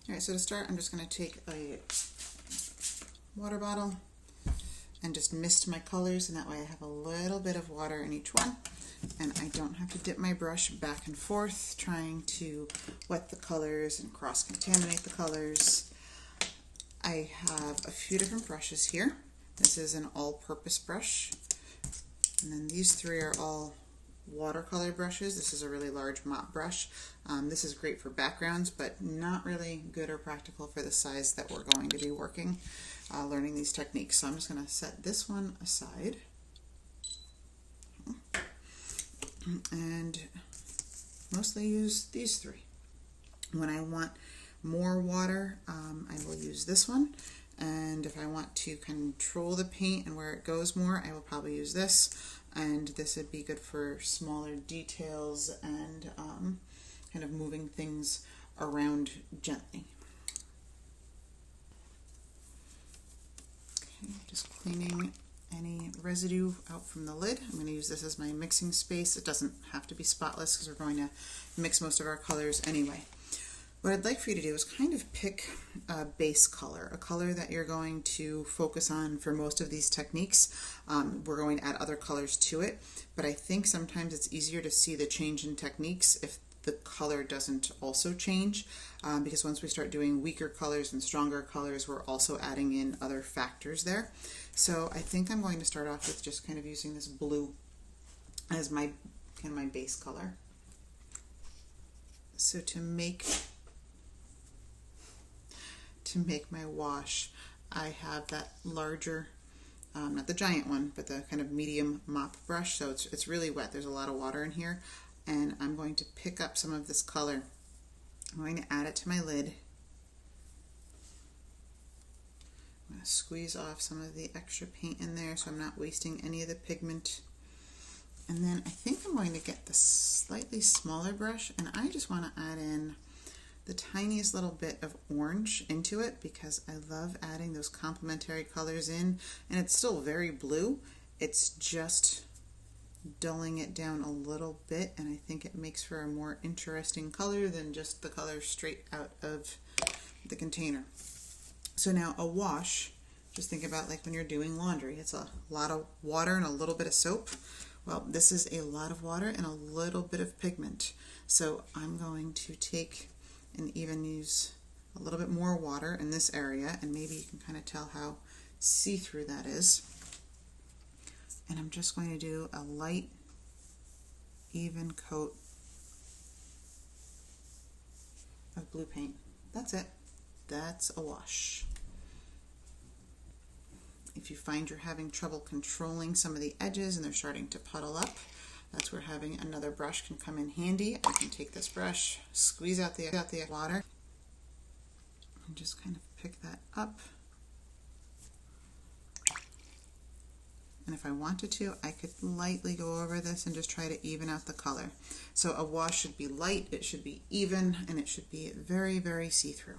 Alright, so to start, I'm just going to take a water bottle and just mist my colors, and that way I have a little bit of water in each one, and I don't have to dip my brush back and forth trying to wet the colors and cross-contaminate the colors. I have a few different brushes here. This is an all-purpose brush, and then these three are all watercolor brushes. This is a really large mop brush. This is great for backgrounds, but not really good or practical for the size that we're going to be working, learning these techniques. So I'm just going to set this one aside and mostly use these three. When I want more water, I will use this one, and if I want to control the paint and where it goes more, I will probably use this, and this would be good for smaller details and kind of moving things around gently. Okay, just cleaning any residue out from the lid. I'm going to use this as my mixing space. It doesn't have to be spotless because we're going to mix most of our colors anyway. What I'd like for you to do is kind of pick a base color, a color that you're going to focus on for most of these techniques. We're going to add other colors to it, but I think sometimes it's easier to see the change in techniques if the color doesn't also change, because once we start doing weaker colors and stronger colors, we're also adding in other factors there. So I think I'm going to start off with just kind of using this blue as my base color. So to make my wash, I have that larger, not the giant one, but the kind of medium mop brush. So it's really wet. There's a lot of water in here, and I'm going to pick up some of this color. I'm going to add it to my lid. I'm going to squeeze off some of the extra paint in there so I'm not wasting any of the pigment. And then I think I'm going to get the slightly smaller brush, and I just want to add in the tiniest little bit of orange into it because I love adding those complementary colors in, and it's still very blue. It's just dulling it down a little bit, and I think it makes for a more interesting color than just the color straight out of the container. So now a wash, just think about like when you're doing laundry. It's a lot of water and a little bit of soap. Well, this is a lot of water and a little bit of pigment. So I'm going to take and even use a little bit more water in this area, and maybe you can kind of tell how see-through that is. And I'm just going to do a light, even coat of blue paint. That's it. That's a wash. If you find you're having trouble controlling some of the edges and they're starting to puddle up, that's where having another brush can come in handy. I can take this brush, squeeze out the water, and just kind of pick that up. And if I wanted to, I could lightly go over this and just try to even out the color. So a wash should be light, it should be even, and it should be very, very see-through.